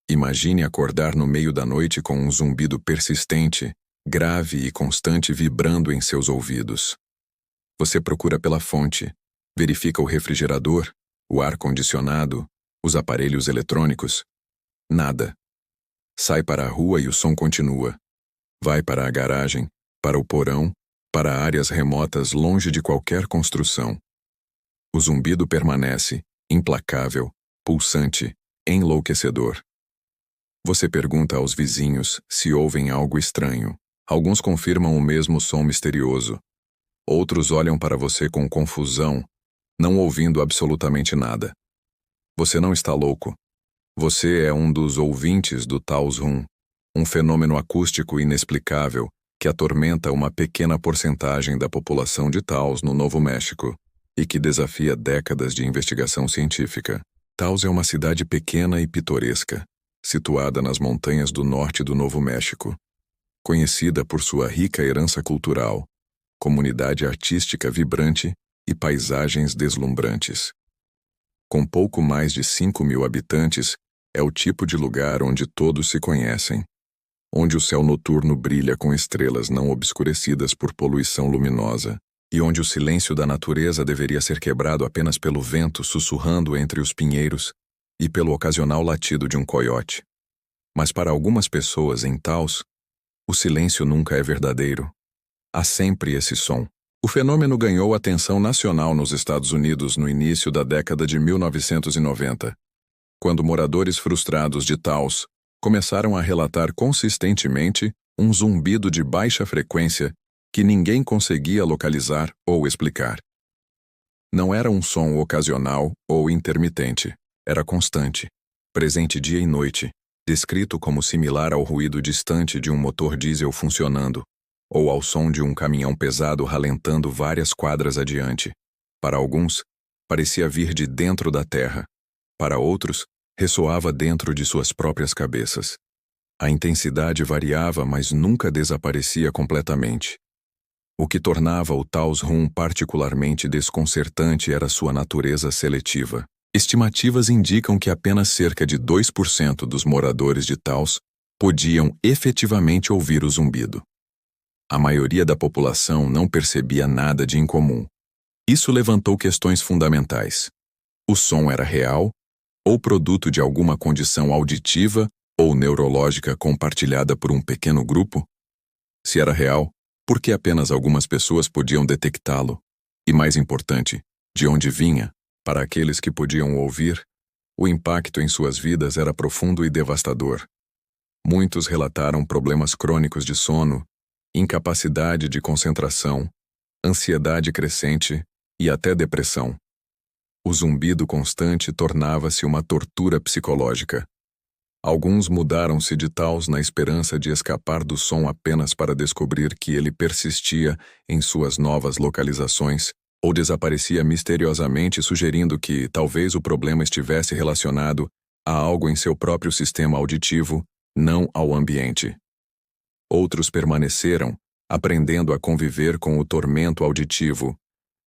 Imagine acordar no meio da noite com um zumbido persistente, grave e constante vibrando em seus ouvidos. Você procura pela fonte, verifica o refrigerador, o ar-condicionado, os aparelhos eletrônicos. Nada. Sai para a rua e o som continua. Vai para a garagem, para o porão, para áreas remotas longe de qualquer construção. O zumbido permanece, implacável, pulsante, enlouquecedor. Você pergunta aos vizinhos se ouvem algo estranho. Alguns confirmam o mesmo som misterioso. Outros olham para você com confusão, não ouvindo absolutamente nada. Você não está louco. Você é um dos ouvintes do Taos Rum, um fenômeno acústico inexplicável que atormenta uma pequena porcentagem da população de Taos no Novo México e que desafia décadas de investigação científica. Taos é uma cidade pequena e pitoresca, situada nas montanhas do norte do Novo México, conhecida por sua rica herança cultural, comunidade artística vibrante e paisagens deslumbrantes. Com pouco mais de 5.000 habitantes, é o tipo de lugar onde todos se conhecem, onde o céu noturno brilha com estrelas não obscurecidas por poluição luminosa, e onde o silêncio da natureza deveria ser quebrado apenas pelo vento sussurrando entre os pinheiros e pelo ocasional latido de um coiote. Mas para algumas pessoas em Taos, o silêncio nunca é verdadeiro. Há sempre esse som. O fenômeno ganhou atenção nacional nos Estados Unidos no início da década de 1990, quando moradores frustrados de Taos começaram a relatar consistentemente um zumbido de baixa frequência que ninguém conseguia localizar ou explicar. Não era um som ocasional ou intermitente, era constante, presente dia e noite, descrito como similar ao ruído distante de um motor diesel funcionando, ou ao som de um caminhão pesado ralentando várias quadras adiante. Para alguns, parecia vir de dentro da terra. Para outros, ressoava dentro de suas próprias cabeças. A intensidade variava, mas nunca desaparecia completamente. O que tornava o Taos Rum particularmente desconcertante era sua natureza seletiva. Estimativas indicam que apenas cerca de 2% dos moradores de Taos podiam efetivamente ouvir o zumbido. A maioria da população não percebia nada de incomum. Isso levantou questões fundamentais. O som era real, ou produto de alguma condição auditiva ou neurológica compartilhada por um pequeno grupo? Se era real, por que apenas algumas pessoas podiam detectá-lo? E mais importante, de onde vinha? Para aqueles que podiam ouvir, o impacto em suas vidas era profundo e devastador. Muitos relataram problemas crônicos de sono, incapacidade de concentração, ansiedade crescente e até depressão. O zumbido constante tornava-se uma tortura psicológica. Alguns mudaram-se de Taos na esperança de escapar do som apenas para descobrir que ele persistia em suas novas localizações ou desaparecia misteriosamente, sugerindo que talvez o problema estivesse relacionado a algo em seu próprio sistema auditivo, não ao ambiente. Outros permaneceram, aprendendo a conviver com o tormento auditivo,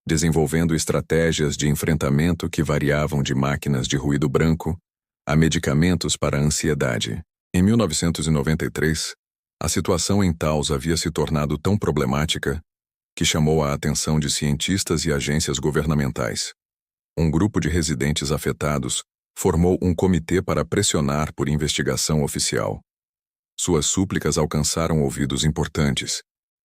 desenvolvendo estratégias de enfrentamento que variavam de máquinas de ruído branco a medicamentos para a ansiedade. Em 1993, a situação em Taos havia se tornado tão problemática que chamou a atenção de cientistas e agências governamentais. Um grupo de residentes afetados formou um comitê para pressionar por investigação oficial. Suas súplicas alcançaram ouvidos importantes,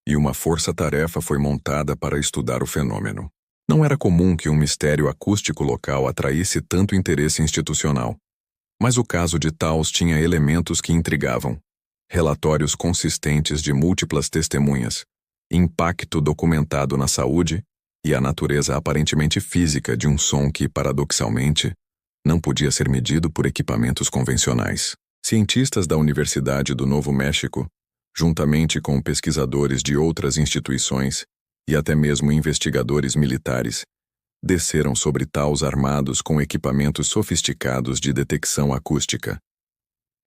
e uma força-tarefa foi montada para estudar o fenômeno. Não era comum que um mistério acústico local atraísse tanto interesse institucional. Mas o caso de Taos tinha elementos que intrigavam. Relatórios consistentes de múltiplas testemunhas, impacto documentado na saúde e a natureza aparentemente física de um som que, paradoxalmente, não podia ser medido por equipamentos convencionais. Cientistas da Universidade do Novo México, juntamente com pesquisadores de outras instituições e até mesmo investigadores militares, desceram sobre Taos armados com equipamentos sofisticados de detecção acústica.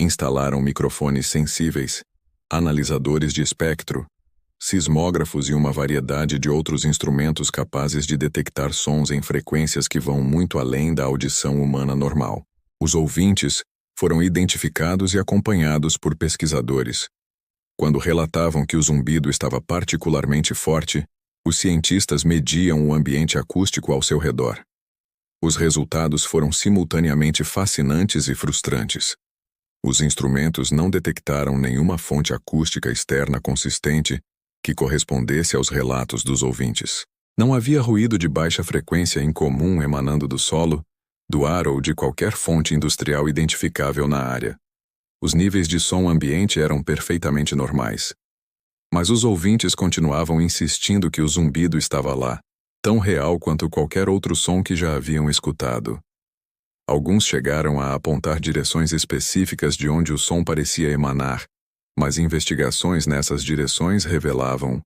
Instalaram microfones sensíveis, analisadores de espectro, sismógrafos e uma variedade de outros instrumentos capazes de detectar sons em frequências que vão muito além da audição humana normal. Os ouvintes foram identificados e acompanhados por pesquisadores. Quando relatavam que o zumbido estava particularmente forte, os cientistas mediam o ambiente acústico ao seu redor. Os resultados foram simultaneamente fascinantes e frustrantes. Os instrumentos não detectaram nenhuma fonte acústica externa consistente que correspondesse aos relatos dos ouvintes. Não havia ruído de baixa frequência incomum emanando do solo, do ar ou de qualquer fonte industrial identificável na área. Os níveis de som ambiente eram perfeitamente normais. Mas os ouvintes continuavam insistindo que o zumbido estava lá, tão real quanto qualquer outro som que já haviam escutado. Alguns chegaram a apontar direções específicas de onde o som parecia emanar, mas investigações nessas direções revelavam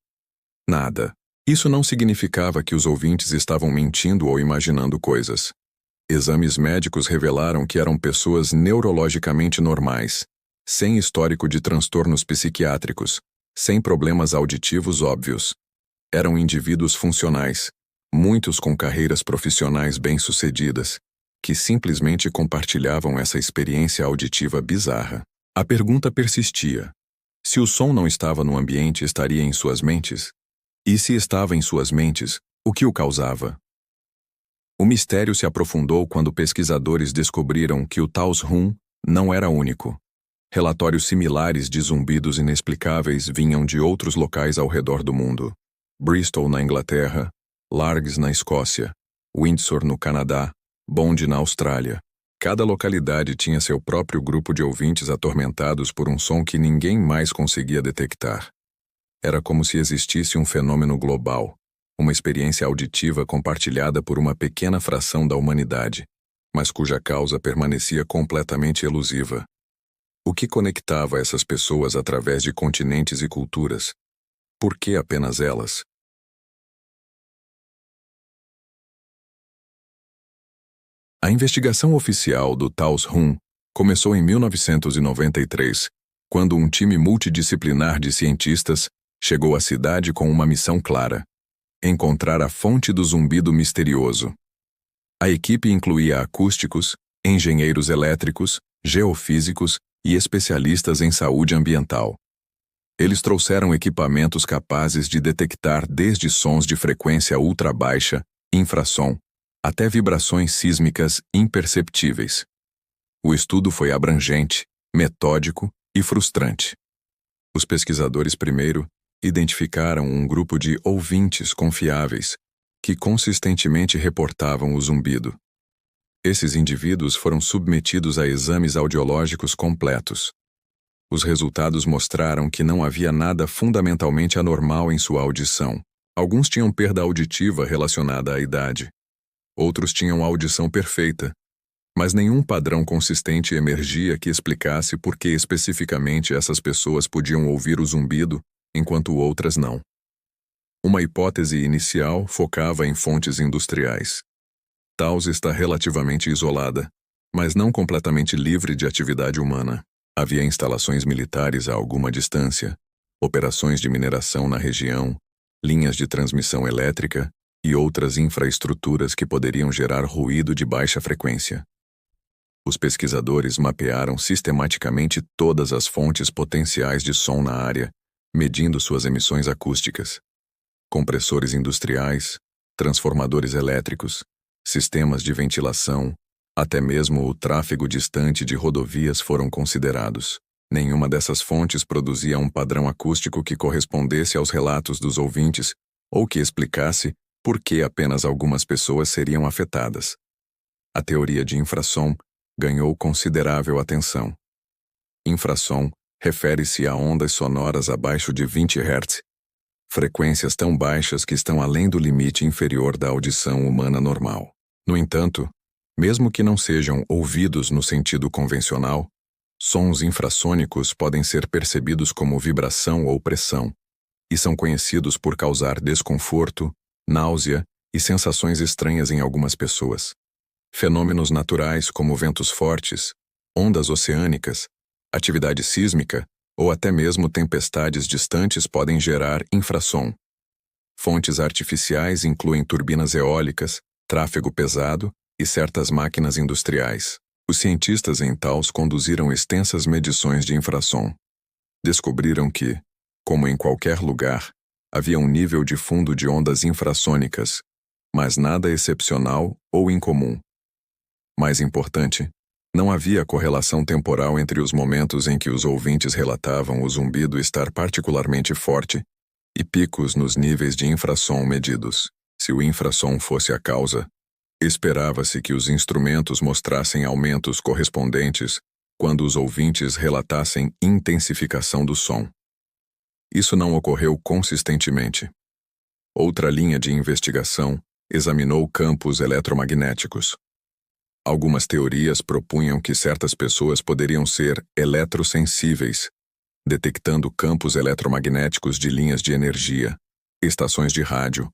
nada. Isso não significava que os ouvintes estavam mentindo ou imaginando coisas. Exames médicos revelaram que eram pessoas neurologicamente normais, sem histórico de transtornos psiquiátricos, sem problemas auditivos óbvios. Eram indivíduos funcionais, muitos com carreiras profissionais bem-sucedidas, que simplesmente compartilhavam essa experiência auditiva bizarra. A pergunta persistia. Se o som não estava no ambiente, estaria em suas mentes? E se estava em suas mentes, o que o causava? O mistério se aprofundou quando pesquisadores descobriram que o Taos Rum não era único. Relatórios similares de zumbidos inexplicáveis vinham de outros locais ao redor do mundo. Bristol, na Inglaterra, Largs, na Escócia, Windsor, no Canadá, Bond, na Austrália. Cada localidade tinha seu próprio grupo de ouvintes atormentados por um som que ninguém mais conseguia detectar. Era como se existisse um fenômeno global, uma experiência auditiva compartilhada por uma pequena fração da humanidade, mas cuja causa permanecia completamente elusiva. O que conectava essas pessoas através de continentes e culturas? Por que apenas elas? A investigação oficial do Taos Rum começou em 1993, quando um time multidisciplinar de cientistas chegou à cidade com uma missão clara: encontrar a fonte do zumbido misterioso. A equipe incluía acústicos, engenheiros elétricos, geofísicos e especialistas em saúde ambiental. Eles trouxeram equipamentos capazes de detectar desde sons de frequência ultra baixa, infrassom, até vibrações sísmicas imperceptíveis. O estudo foi abrangente, metódico e frustrante. Os pesquisadores primeiro identificaram um grupo de ouvintes confiáveis que consistentemente reportavam o zumbido. Esses indivíduos foram submetidos a exames audiológicos completos. Os resultados mostraram que não havia nada fundamentalmente anormal em sua audição. Alguns tinham perda auditiva relacionada à idade. Outros tinham audição perfeita, mas nenhum padrão consistente emergia que explicasse por que especificamente essas pessoas podiam ouvir o zumbido, enquanto outras não. Uma hipótese inicial focava em fontes industriais. Taos está relativamente isolada, mas não completamente livre de atividade humana. Havia instalações militares a alguma distância, operações de mineração na região, linhas de transmissão elétrica e outras infraestruturas que poderiam gerar ruído de baixa frequência. Os pesquisadores mapearam sistematicamente todas as fontes potenciais de som na área, medindo suas emissões acústicas. Compressores industriais, transformadores elétricos, sistemas de ventilação, até mesmo o tráfego distante de rodovias foram considerados. Nenhuma dessas fontes produzia um padrão acústico que correspondesse aos relatos dos ouvintes ou que explicasse por que apenas algumas pessoas seriam afetadas. A teoria de infrassom ganhou considerável atenção. Infrassom refere-se a ondas sonoras abaixo de 20 Hz, frequências tão baixas que estão além do limite inferior da audição humana normal. No entanto, mesmo que não sejam ouvidos no sentido convencional, sons infrassônicos podem ser percebidos como vibração ou pressão, e são conhecidos por causar desconforto, náusea e sensações estranhas em algumas pessoas. Fenômenos naturais como ventos fortes, ondas oceânicas, atividade sísmica ou até mesmo tempestades distantes podem gerar infrassom. Fontes artificiais incluem turbinas eólicas, tráfego pesado e certas máquinas industriais. Os cientistas em Taos conduziram extensas medições de infrassom. Descobriram que, como em qualquer lugar, havia um nível de fundo de ondas infrassônicas, mas nada excepcional ou incomum. Mais importante, não havia correlação temporal entre os momentos em que os ouvintes relatavam o zumbido estar particularmente forte e picos nos níveis de infrassom medidos. Se o infrassom fosse a causa, esperava-se que os instrumentos mostrassem aumentos correspondentes quando os ouvintes relatassem intensificação do som. Isso não ocorreu consistentemente. Outra linha de investigação examinou campos eletromagnéticos. Algumas teorias propunham que certas pessoas poderiam ser eletrossensíveis, detectando campos eletromagnéticos de linhas de energia, estações de rádio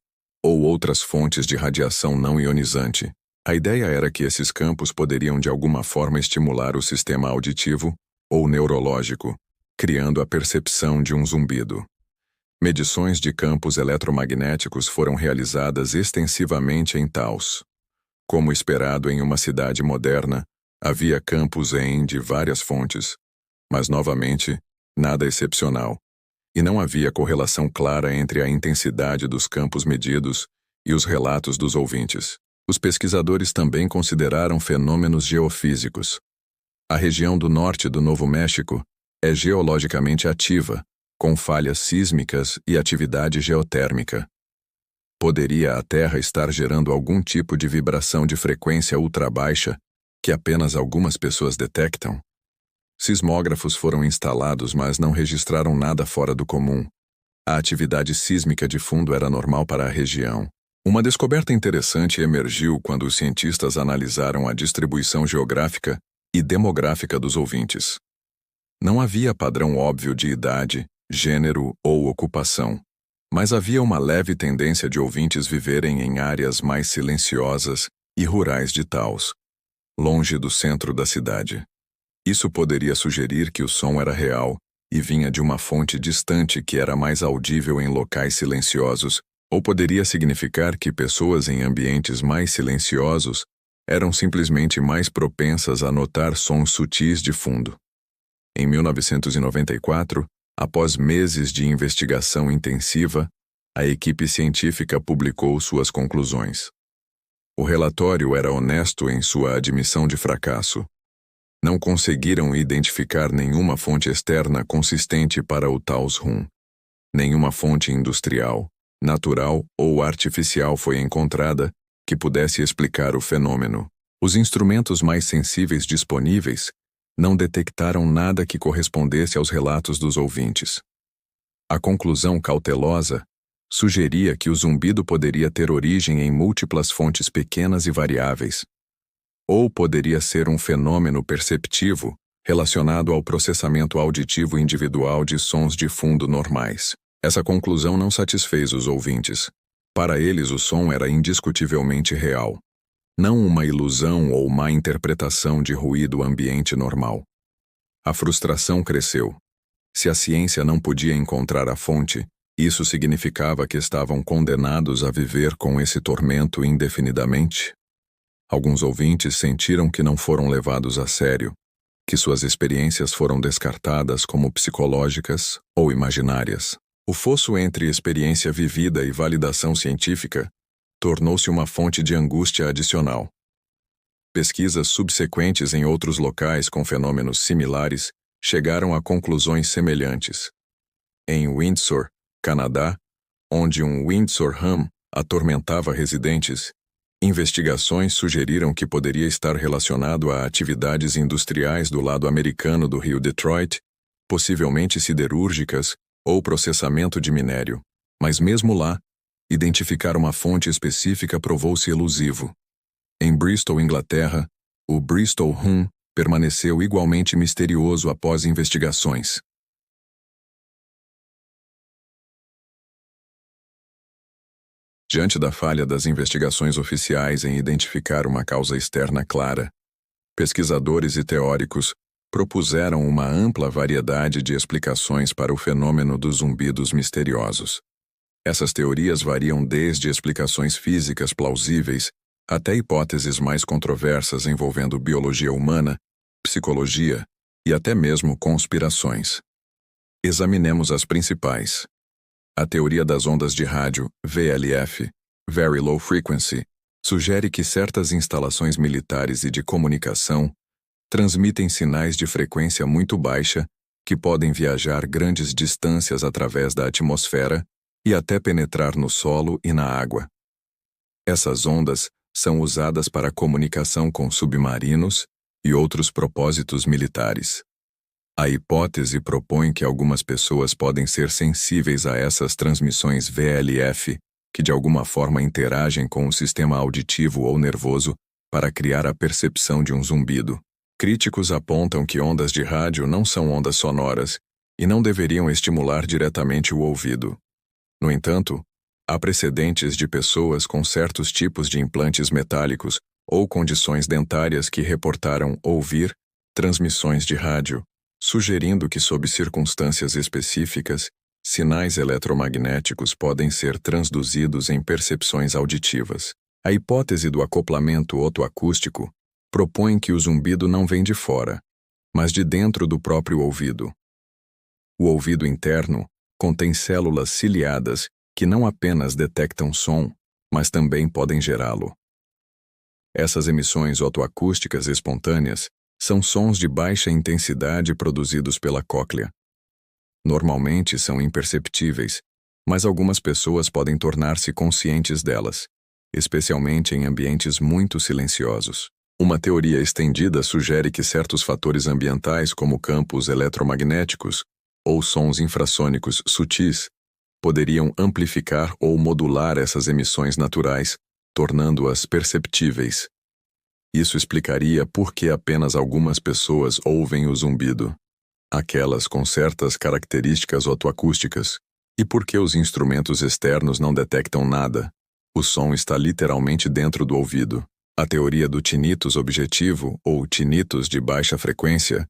ou outras fontes de radiação não ionizante. A ideia era que esses campos poderiam de alguma forma estimular o sistema auditivo ou neurológico, criando a percepção de um zumbido. Medições de campos eletromagnéticos foram realizadas extensivamente em Taos. Como esperado em uma cidade moderna, havia campos de várias fontes, mas novamente, nada excepcional, e não havia correlação clara entre a intensidade dos campos medidos e os relatos dos ouvintes. Os pesquisadores também consideraram fenômenos geofísicos. A região do norte do Novo México é geologicamente ativa, com falhas sísmicas e atividade geotérmica. Poderia a Terra estar gerando algum tipo de vibração de frequência ultrabaixa que apenas algumas pessoas detectam? Sismógrafos foram instalados, mas não registraram nada fora do comum. A atividade sísmica de fundo era normal para a região. Uma descoberta interessante emergiu quando os cientistas analisaram a distribuição geográfica e demográfica dos ouvintes. Não havia padrão óbvio de idade, gênero ou ocupação, mas havia uma leve tendência de ouvintes viverem em áreas mais silenciosas e rurais de Taos, longe do centro da cidade. Isso poderia sugerir que o som era real e vinha de uma fonte distante que era mais audível em locais silenciosos, ou poderia significar que pessoas em ambientes mais silenciosos eram simplesmente mais propensas a notar sons sutis de fundo. Em 1994, após meses de investigação intensiva, a equipe científica publicou suas conclusões. O relatório era honesto em sua admissão de fracasso. Não conseguiram identificar nenhuma fonte externa consistente para o Taos Rum. Nenhuma fonte industrial, natural ou artificial foi encontrada que pudesse explicar o fenômeno. Os instrumentos mais sensíveis disponíveis não detectaram nada que correspondesse aos relatos dos ouvintes. A conclusão cautelosa sugeria que o zumbido poderia ter origem em múltiplas fontes pequenas e variáveis, ou poderia ser um fenômeno perceptivo relacionado ao processamento auditivo individual de sons de fundo normais. Essa conclusão não satisfez os ouvintes. Para eles, o som era indiscutivelmente real, não uma ilusão ou má interpretação de ruído ambiente normal. A frustração cresceu. Se a ciência não podia encontrar a fonte, isso significava que estavam condenados a viver com esse tormento indefinidamente? Alguns ouvintes sentiram que não foram levados a sério, que suas experiências foram descartadas como psicológicas ou imaginárias. O fosso entre experiência vivida e validação científica tornou-se uma fonte de angústia adicional. Pesquisas subsequentes em outros locais com fenômenos similares chegaram a conclusões semelhantes. Em Windsor, Canadá, onde um Windsor Hum atormentava residentes, investigações sugeriram que poderia estar relacionado a atividades industriais do lado americano do rio Detroit, possivelmente siderúrgicas ou processamento de minério. Mas mesmo lá, identificar uma fonte específica provou-se elusivo. Em Bristol, Inglaterra, o Bristol Hum permaneceu igualmente misterioso após investigações. Diante da falha das investigações oficiais em identificar uma causa externa clara, pesquisadores e teóricos propuseram uma ampla variedade de explicações para o fenômeno dos zumbidos misteriosos. Essas teorias variam desde explicações físicas plausíveis até hipóteses mais controversas envolvendo biologia humana, psicologia e até mesmo conspirações. Examinemos as principais. A teoria das ondas de rádio, VLF, Very Low Frequency, sugere que certas instalações militares e de comunicação transmitem sinais de frequência muito baixa que podem viajar grandes distâncias através da atmosfera e até penetrar no solo e na água. Essas ondas são usadas para comunicação com submarinos e outros propósitos militares. A hipótese propõe que algumas pessoas podem ser sensíveis a essas transmissões VLF, que de alguma forma interagem com o sistema auditivo ou nervoso para criar a percepção de um zumbido. Críticos apontam que ondas de rádio não são ondas sonoras e não deveriam estimular diretamente o ouvido. No entanto, há precedentes de pessoas com certos tipos de implantes metálicos ou condições dentárias que reportaram ouvir transmissões de rádio, sugerindo que, sob circunstâncias específicas, sinais eletromagnéticos podem ser transduzidos em percepções auditivas. A hipótese do acoplamento otoacústico propõe que o zumbido não vem de fora, mas de dentro do próprio ouvido. O ouvido interno contém células ciliadas que não apenas detectam som, mas também podem gerá-lo. Essas emissões otoacústicas espontâneas são sons de baixa intensidade produzidos pela cóclea. Normalmente são imperceptíveis, mas algumas pessoas podem tornar-se conscientes delas, especialmente em ambientes muito silenciosos. Uma teoria estendida sugere que certos fatores ambientais, como campos eletromagnéticos ou sons infrassônicos sutis, poderiam amplificar ou modular essas emissões naturais, tornando-as perceptíveis. Isso explicaria por que apenas algumas pessoas ouvem o zumbido, aquelas com certas características otoacústicas, e por que os instrumentos externos não detectam nada. O som está literalmente dentro do ouvido. A teoria do tinnitus objetivo, ou tinnitus de baixa frequência,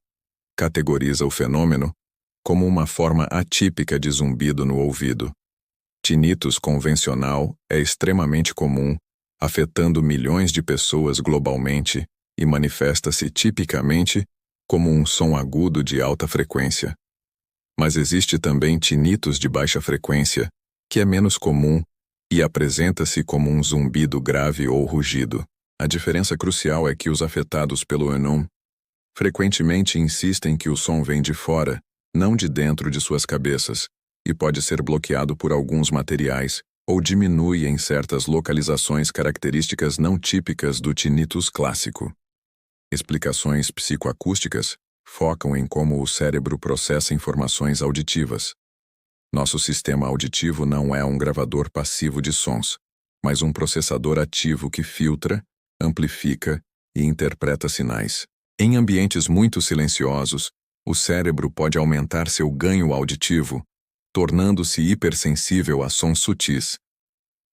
categoriza o fenômeno como uma forma atípica de zumbido no ouvido. Tinnitus convencional é extremamente comum, afetando milhões de pessoas globalmente e manifesta-se tipicamente como um som agudo de alta frequência. Mas existe também tinnitus de baixa frequência, que é menos comum e apresenta-se como um zumbido grave ou rugido. A diferença crucial é que os afetados pelo ENOM frequentemente insistem que o som vem de fora, não de dentro de suas cabeças, e pode ser bloqueado por alguns materiais ou diminui em certas localizações características não típicas do tinnitus clássico. Explicações psicoacústicas focam em como o cérebro processa informações auditivas. Nosso sistema auditivo não é um gravador passivo de sons, mas um processador ativo que filtra, amplifica e interpreta sinais. Em ambientes muito silenciosos, o cérebro pode aumentar seu ganho auditivo, tornando-se hipersensível a sons sutis.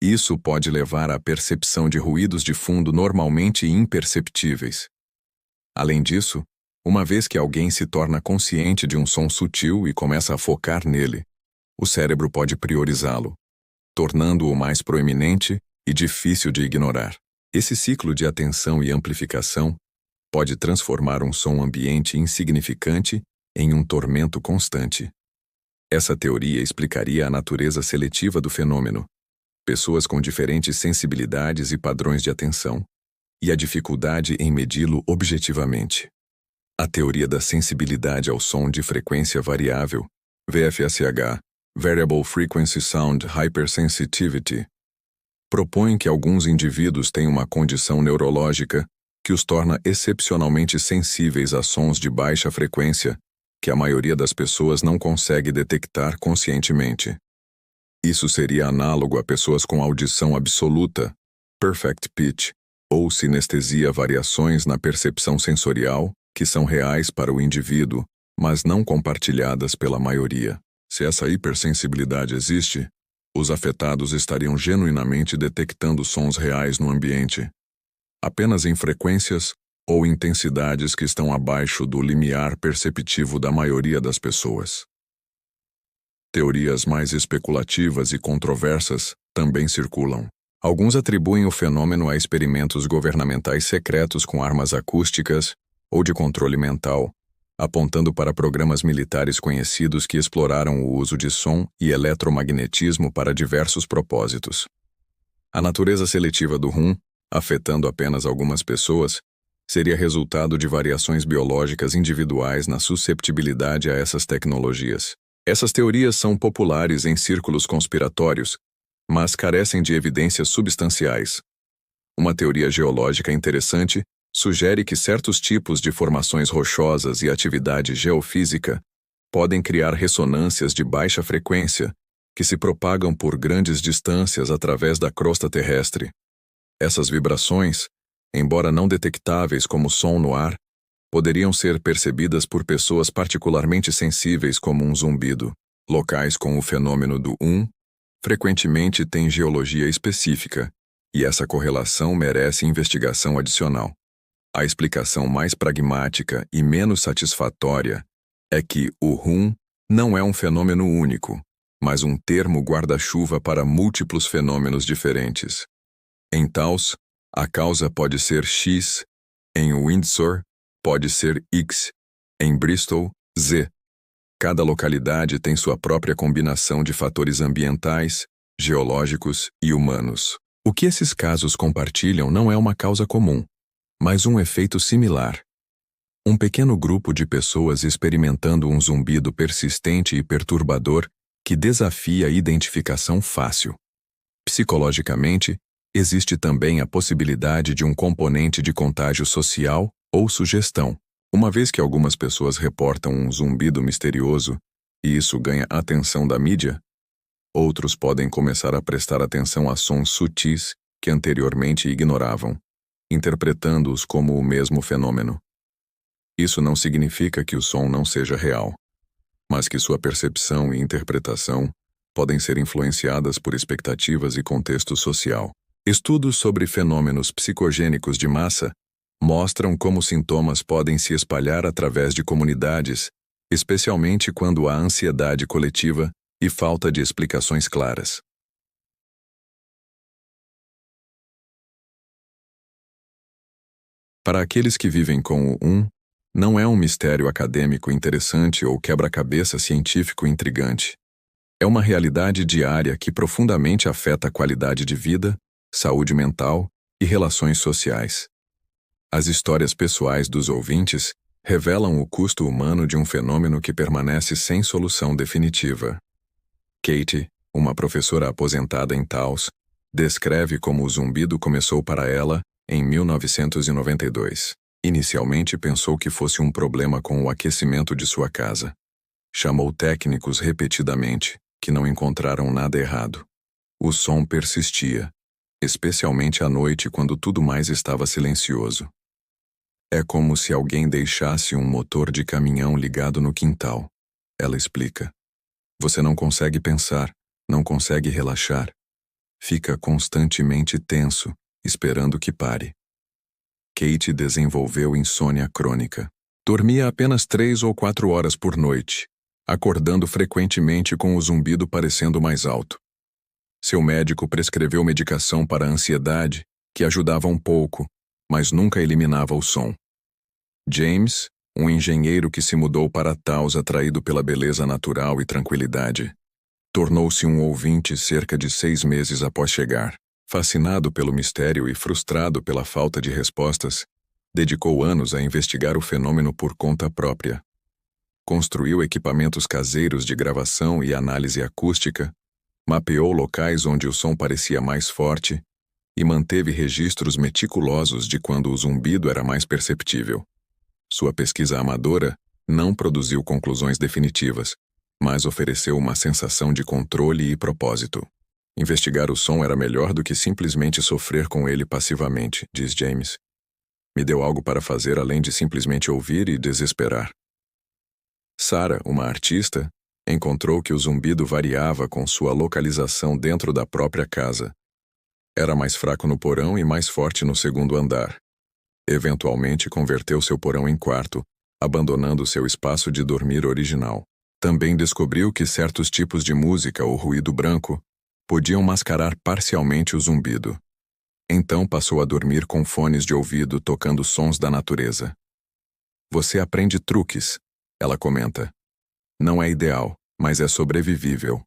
Isso pode levar à percepção de ruídos de fundo normalmente imperceptíveis. Além disso, uma vez que alguém se torna consciente de um som sutil e começa a focar nele, o cérebro pode priorizá-lo, tornando-o mais proeminente e difícil de ignorar. Esse ciclo de atenção e amplificação pode transformar um som ambiente insignificante em um tormento constante. Essa teoria explicaria a natureza seletiva do fenômeno, pessoas com diferentes sensibilidades e padrões de atenção, e a dificuldade em medi-lo objetivamente. A teoria da sensibilidade ao som de frequência variável, VFSH, Variable Frequency Sound Hypersensitivity, propõe que alguns indivíduos têm uma condição neurológica que os torna excepcionalmente sensíveis a sons de baixa frequência que a maioria das pessoas não consegue detectar conscientemente. Isso seria análogo a pessoas com audição absoluta, perfect pitch, ou sinestesia, variações na percepção sensorial que são reais para o indivíduo, mas não compartilhadas pela maioria. Se essa hipersensibilidade existe, os afetados estariam genuinamente detectando sons reais no ambiente, apenas em frequências ou intensidades que estão abaixo do limiar perceptivo da maioria das pessoas. Teorias mais especulativas e controversas também circulam. Alguns atribuem o fenômeno a experimentos governamentais secretos com armas acústicas ou de controle mental, apontando para programas militares conhecidos que exploraram o uso de som e eletromagnetismo para diversos propósitos. A natureza seletiva do rum, afetando apenas algumas pessoas, seria resultado de variações biológicas individuais na susceptibilidade a essas tecnologias. Essas teorias são populares em círculos conspiratórios, mas carecem de evidências substanciais. Uma teoria geológica interessante sugere que certos tipos de formações rochosas e atividade geofísica podem criar ressonâncias de baixa frequência que se propagam por grandes distâncias através da crosta terrestre. Essas vibrações, embora não detectáveis como som no ar, poderiam ser percebidas por pessoas particularmente sensíveis como um zumbido. Locais com o fenômeno do frequentemente têm geologia específica, e essa correlação merece investigação adicional. A explicação mais pragmática e menos satisfatória é que o não é um fenômeno único, mas um termo guarda-chuva para múltiplos fenômenos diferentes. Em Taos, a causa pode ser X, em Windsor, pode ser X, em Bristol, Z. Cada localidade tem sua própria combinação de fatores ambientais, geológicos e humanos. O que esses casos compartilham não é uma causa comum, mas um efeito similar. Um pequeno grupo de pessoas experimentando um zumbido persistente e perturbador que desafia a identificação fácil. Psicologicamente, existe também a possibilidade de um componente de contágio social ou sugestão. Uma vez que algumas pessoas reportam um zumbido misterioso e isso ganha a atenção da mídia, outros podem começar a prestar atenção a sons sutis que anteriormente ignoravam, interpretando-os como o mesmo fenômeno. Isso não significa que o som não seja real, mas que sua percepção e interpretação podem ser influenciadas por expectativas e contexto social. Estudos sobre fenômenos psicogênicos de massa mostram como sintomas podem se espalhar através de comunidades, especialmente quando há ansiedade coletiva e falta de explicações claras. Para aqueles que vivem com o não é um mistério acadêmico interessante ou quebra-cabeça científico intrigante. É uma realidade diária que profundamente afeta a qualidade de vida, saúde mental e relações sociais. As histórias pessoais dos ouvintes revelam o custo humano de um fenômeno que permanece sem solução definitiva. Kate, uma professora aposentada em Taos, descreve como o zumbido começou para ela em 1992. Inicialmente pensou que fosse um problema com o aquecimento de sua casa. Chamou técnicos repetidamente, que não encontraram nada errado. O som persistia, especialmente à noite quando tudo mais estava silencioso. É como se alguém deixasse um motor de caminhão ligado no quintal, ela explica. Você não consegue pensar, não consegue relaxar. Fica constantemente tenso, esperando que pare. Kate desenvolveu insônia crônica. Dormia apenas 3 ou 4 horas por noite, acordando frequentemente com o zumbido parecendo mais alto. Seu médico prescreveu medicação para a ansiedade, que ajudava um pouco, mas nunca eliminava o som. James, um engenheiro que se mudou para Taos atraído pela beleza natural e tranquilidade, tornou-se um ouvinte cerca de 6 meses após chegar. Fascinado pelo mistério e frustrado pela falta de respostas, dedicou anos a investigar o fenômeno por conta própria. Construiu equipamentos caseiros de gravação e análise acústica, mapeou locais onde o som parecia mais forte e manteve registros meticulosos de quando o zumbido era mais perceptível. Sua pesquisa amadora não produziu conclusões definitivas, mas ofereceu uma sensação de controle e propósito. Investigar o som era melhor do que simplesmente sofrer com ele passivamente, diz James. Me deu algo para fazer além de simplesmente ouvir e desesperar. Sarah, uma artista, encontrou que o zumbido variava com sua localização dentro da própria casa. Era mais fraco no porão e mais forte no segundo andar. Eventualmente converteu seu porão em quarto, abandonando seu espaço de dormir original. Também descobriu que certos tipos de música ou ruído branco podiam mascarar parcialmente o zumbido. Então passou a dormir com fones de ouvido tocando sons da natureza. Você aprende truques, ela comenta. Não é ideal, mas é sobrevivível.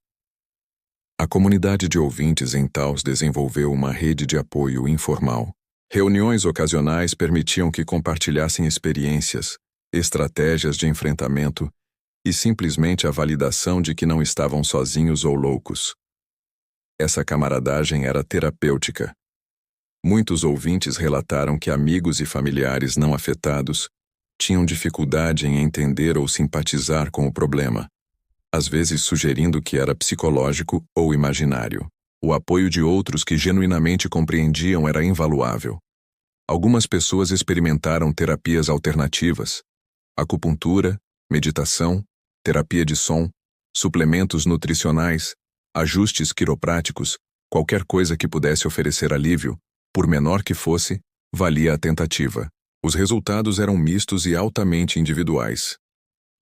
A comunidade de ouvintes em Taos desenvolveu uma rede de apoio informal. Reuniões ocasionais permitiam que compartilhassem experiências, estratégias de enfrentamento e simplesmente a validação de que não estavam sozinhos ou loucos. Essa camaradagem era terapêutica. Muitos ouvintes relataram que amigos e familiares não afetados tinham dificuldade em entender ou simpatizar com o problema, às vezes sugerindo que era psicológico ou imaginário. O apoio de outros que genuinamente compreendiam era invaluável. Algumas pessoas experimentaram terapias alternativas, acupuntura, meditação, terapia de som, suplementos nutricionais, ajustes quiropráticos, qualquer coisa que pudesse oferecer alívio, por menor que fosse, valia a tentativa. Os resultados eram mistos e altamente individuais.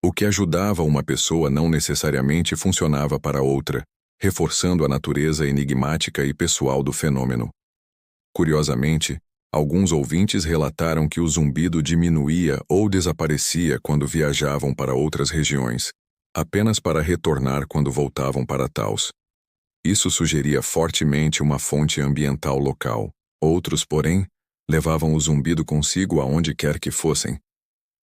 O que ajudava uma pessoa não necessariamente funcionava para outra, reforçando a natureza enigmática e pessoal do fenômeno. Curiosamente, alguns ouvintes relataram que o zumbido diminuía ou desaparecia quando viajavam para outras regiões, apenas para retornar quando voltavam para Taos. Isso sugeria fortemente uma fonte ambiental local. Outros, porém, levavam o zumbido consigo aonde quer que fossem,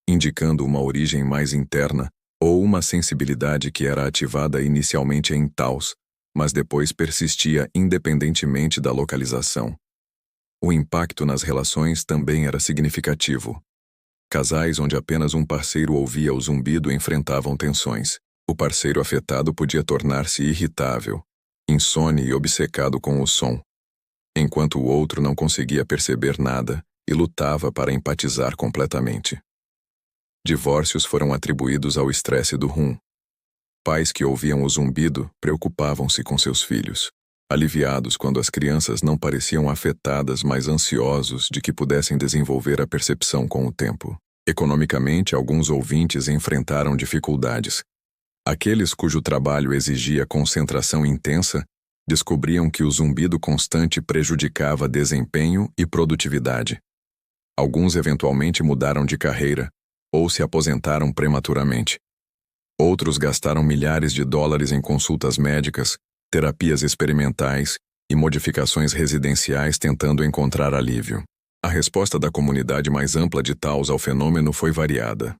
indicando uma origem mais interna ou uma sensibilidade que era ativada inicialmente em Taos, mas depois persistia independentemente da localização. O impacto nas relações também era significativo. Casais onde apenas um parceiro ouvia o zumbido enfrentavam tensões. O parceiro afetado podia tornar-se irritável, insone e obcecado com o som, enquanto o outro não conseguia perceber nada e lutava para empatizar completamente. Divórcios foram atribuídos ao estresse do rum. Pais que ouviam o zumbido preocupavam-se com seus filhos, aliviados quando as crianças não pareciam afetadas, mas ansiosos de que pudessem desenvolver a percepção com o tempo. Economicamente, alguns ouvintes enfrentaram dificuldades. Aqueles cujo trabalho exigia concentração intensa descobriam que o zumbido constante prejudicava desempenho e produtividade. Alguns eventualmente mudaram de carreira ou se aposentaram prematuramente. Outros gastaram milhares de dólares em consultas médicas, terapias experimentais e modificações residenciais tentando encontrar alívio. A resposta da comunidade mais ampla de Taos ao fenômeno foi variada.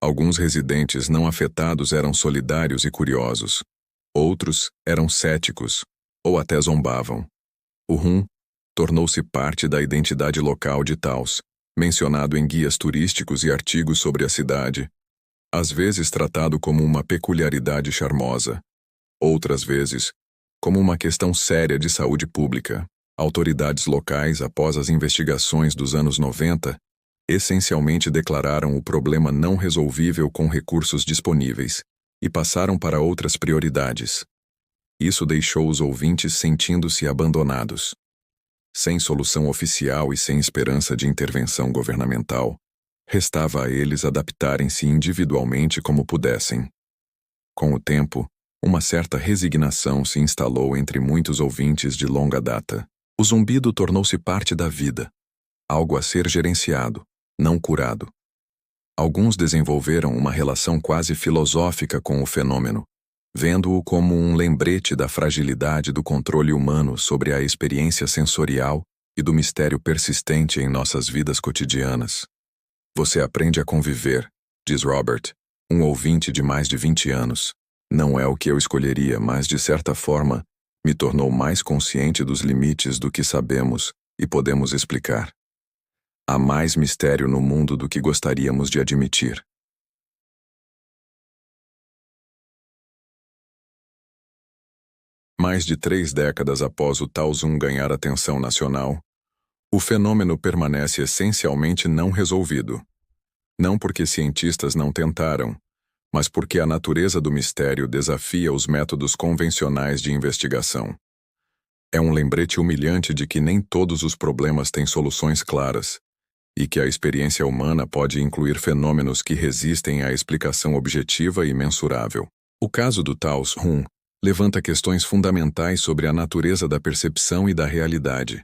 Alguns residentes não afetados eram solidários e curiosos. Outros eram céticos ou até zombavam. O rum tornou-se parte da identidade local de Taos, mencionado em guias turísticos e artigos sobre a cidade, às vezes tratado como uma peculiaridade charmosa, outras vezes como uma questão séria de saúde pública. Autoridades locais, após as investigações dos anos 90, essencialmente declararam o problema não resolvível com recursos disponíveis e passaram para outras prioridades. Isso deixou os ouvintes sentindo-se abandonados. Sem solução oficial e sem esperança de intervenção governamental, restava a eles adaptarem-se individualmente como pudessem. Com o tempo, uma certa resignação se instalou entre muitos ouvintes de longa data. O zumbido tornou-se parte da vida, algo a ser gerenciado, não curado. Alguns desenvolveram uma relação quase filosófica com o fenômeno, vendo-o como um lembrete da fragilidade do controle humano sobre a experiência sensorial e do mistério persistente em nossas vidas cotidianas. Você aprende a conviver, diz Robert, um ouvinte de mais de 20 anos. Não é o que eu escolheria, mas, de certa forma, me tornou mais consciente dos limites do que sabemos e podemos explicar. Há mais mistério no mundo do que gostaríamos de admitir. Mais de 3 décadas após o Taos Zoom ganhar atenção nacional, o fenômeno permanece essencialmente não resolvido. Não porque cientistas não tentaram, mas porque a natureza do mistério desafia os métodos convencionais de investigação. É um lembrete humilhante de que nem todos os problemas têm soluções claras, e que a experiência humana pode incluir fenômenos que resistem à explicação objetiva e mensurável. O caso do Taos Rum levanta questões fundamentais sobre a natureza da percepção e da realidade.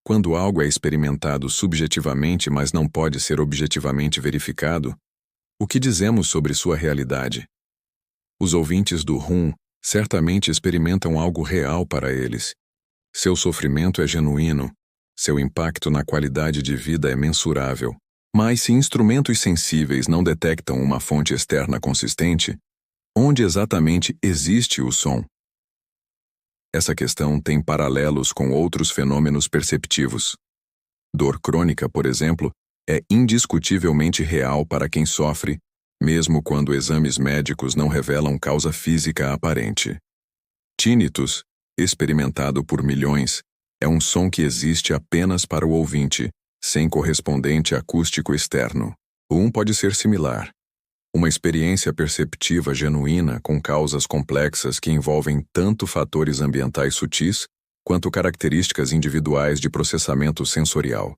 Quando algo é experimentado subjetivamente, mas não pode ser objetivamente verificado, o que dizemos sobre sua realidade? Os ouvintes do Rum certamente experimentam algo real para eles. Seu sofrimento é genuíno, seu impacto na qualidade de vida é mensurável. Mas se instrumentos sensíveis não detectam uma fonte externa consistente, onde exatamente existe o som? Essa questão tem paralelos com outros fenômenos perceptivos. Dor crônica, por exemplo, é indiscutivelmente real para quem sofre, mesmo quando exames médicos não revelam causa física aparente. Tinnitus, experimentado por milhões, é um som que existe apenas para o ouvinte, sem correspondente acústico externo. Um pode ser similar. Uma experiência perceptiva genuína com causas complexas que envolvem tanto fatores ambientais sutis quanto características individuais de processamento sensorial.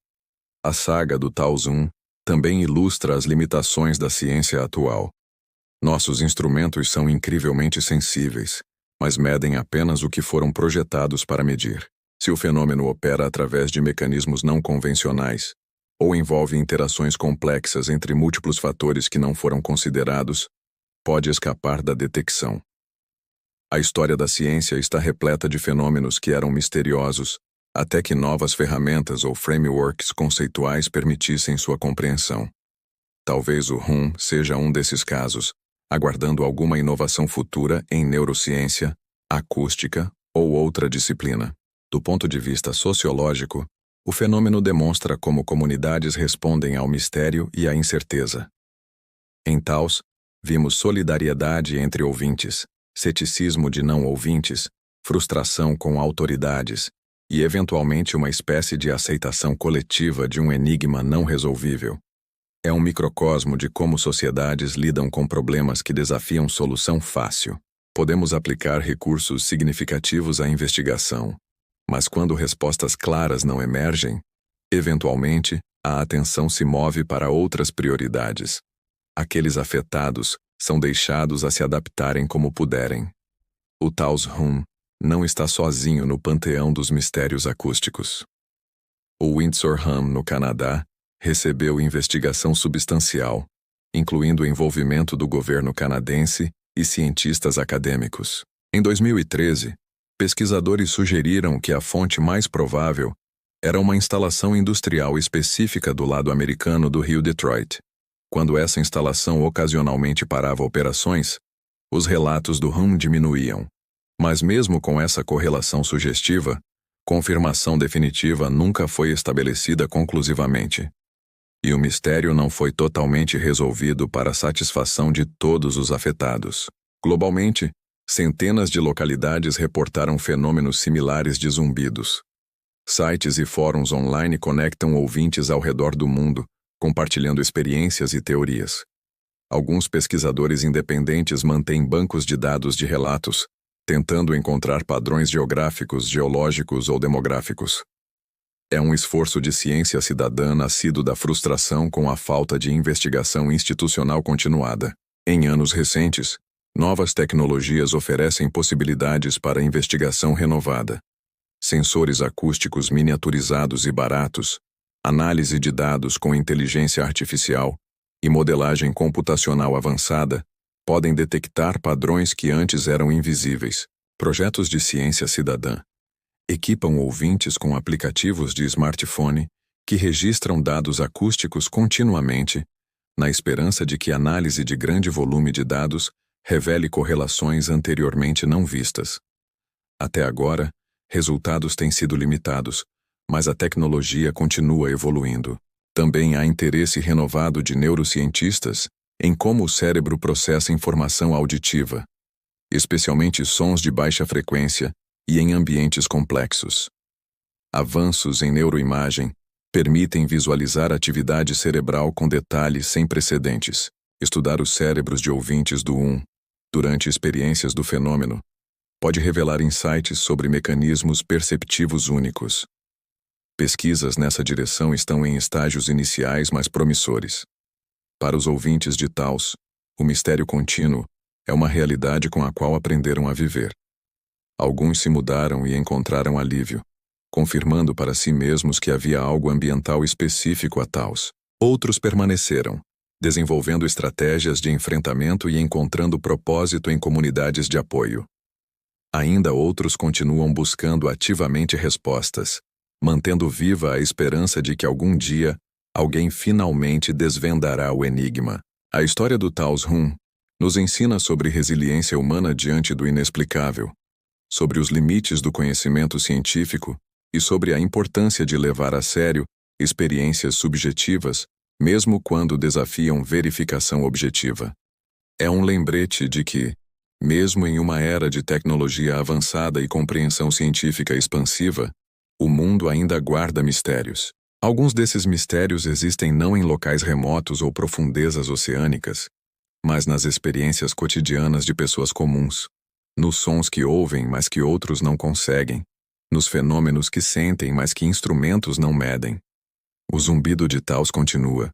A saga do Tao Zoom também ilustra as limitações da ciência atual. Nossos instrumentos são incrivelmente sensíveis, mas medem apenas o que foram projetados para medir. Se o fenômeno opera através de mecanismos não convencionais, ou envolve interações complexas entre múltiplos fatores que não foram considerados, pode escapar da detecção. A história da ciência está repleta de fenômenos que eram misteriosos, até que novas ferramentas ou frameworks conceituais permitissem sua compreensão. Talvez o Rum seja um desses casos, aguardando alguma inovação futura em neurociência, acústica ou outra disciplina. Do ponto de vista sociológico, o fenômeno demonstra como comunidades respondem ao mistério e à incerteza. Em Taos, vimos solidariedade entre ouvintes, ceticismo de não ouvintes, frustração com autoridades e, eventualmente, uma espécie de aceitação coletiva de um enigma não resolvível. É um microcosmo de como sociedades lidam com problemas que desafiam solução fácil. Podemos aplicar recursos significativos à investigação, mas quando respostas claras não emergem, eventualmente, a atenção se move para outras prioridades. Aqueles afetados são deixados a se adaptarem como puderem. O Taos Rum não está sozinho no panteão dos mistérios acústicos. O Windsor Hum, no Canadá, recebeu investigação substancial, incluindo o envolvimento do governo canadense e cientistas acadêmicos. Em 2013, pesquisadores sugeriram que a fonte mais provável era uma instalação industrial específica do lado americano do rio Detroit. Quando essa instalação ocasionalmente parava operações, os relatos do Rum diminuíam. Mas mesmo com essa correlação sugestiva, confirmação definitiva nunca foi estabelecida conclusivamente. E o mistério não foi totalmente resolvido para a satisfação de todos os afetados. Globalmente, centenas de localidades reportaram fenômenos similares de zumbidos. Sites e fóruns online conectam ouvintes ao redor do mundo, compartilhando experiências e teorias. Alguns pesquisadores independentes mantêm bancos de dados de relatos, tentando encontrar padrões geográficos, geológicos ou demográficos. É um esforço de ciência cidadã nascido da frustração com a falta de investigação institucional continuada. Em anos recentes, novas tecnologias oferecem possibilidades para investigação renovada. Sensores acústicos miniaturizados e baratos, análise de dados com inteligência artificial e modelagem computacional avançada podem detectar padrões que antes eram invisíveis. Projetos de ciência cidadã equipam ouvintes com aplicativos de smartphone que registram dados acústicos continuamente, na esperança de que a análise de grande volume de dados revele correlações anteriormente não vistas. Até agora, resultados têm sido limitados, mas a tecnologia continua evoluindo. Também há interesse renovado de neurocientistas em como o cérebro processa informação auditiva, especialmente sons de baixa frequência e em ambientes complexos. Avanços em neuroimagem permitem visualizar atividade cerebral com detalhes sem precedentes. Estudar os cérebros de ouvintes do durante experiências do fenômeno, pode revelar insights sobre mecanismos perceptivos únicos. Pesquisas nessa direção estão em estágios iniciais mais promissores. Para os ouvintes de Taos, o mistério contínuo é uma realidade com a qual aprenderam a viver. Alguns se mudaram e encontraram alívio, confirmando para si mesmos que havia algo ambiental específico a Taos. Outros permaneceram, desenvolvendo estratégias de enfrentamento e encontrando propósito em comunidades de apoio. Ainda outros continuam buscando ativamente respostas, mantendo viva a esperança de que algum dia alguém finalmente desvendará o enigma. A história do Taos Hun nos ensina sobre resiliência humana diante do inexplicável, sobre os limites do conhecimento científico e sobre a importância de levar a sério experiências subjetivas, mesmo quando desafiam verificação objetiva. É um lembrete de que, mesmo em uma era de tecnologia avançada e compreensão científica expansiva, o mundo ainda guarda mistérios. Alguns desses mistérios existem não em locais remotos ou profundezas oceânicas, mas nas experiências cotidianas de pessoas comuns, nos sons que ouvem, mas que outros não conseguem, nos fenômenos que sentem, mas que instrumentos não medem. O zumbido de Taos continua.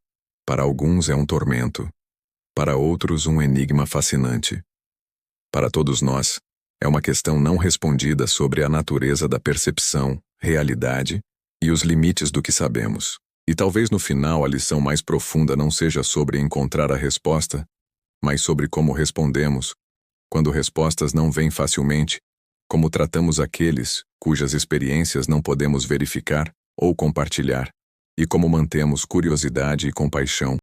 Para alguns é um tormento, para outros um enigma fascinante. Para todos nós, é uma questão não respondida sobre a natureza da percepção, realidade e os limites do que sabemos. E talvez no final a lição mais profunda não seja sobre encontrar a resposta, mas sobre como respondemos, quando respostas não vêm facilmente, como tratamos aqueles cujas experiências não podemos verificar ou compartilhar, e como mantemos curiosidade e compaixão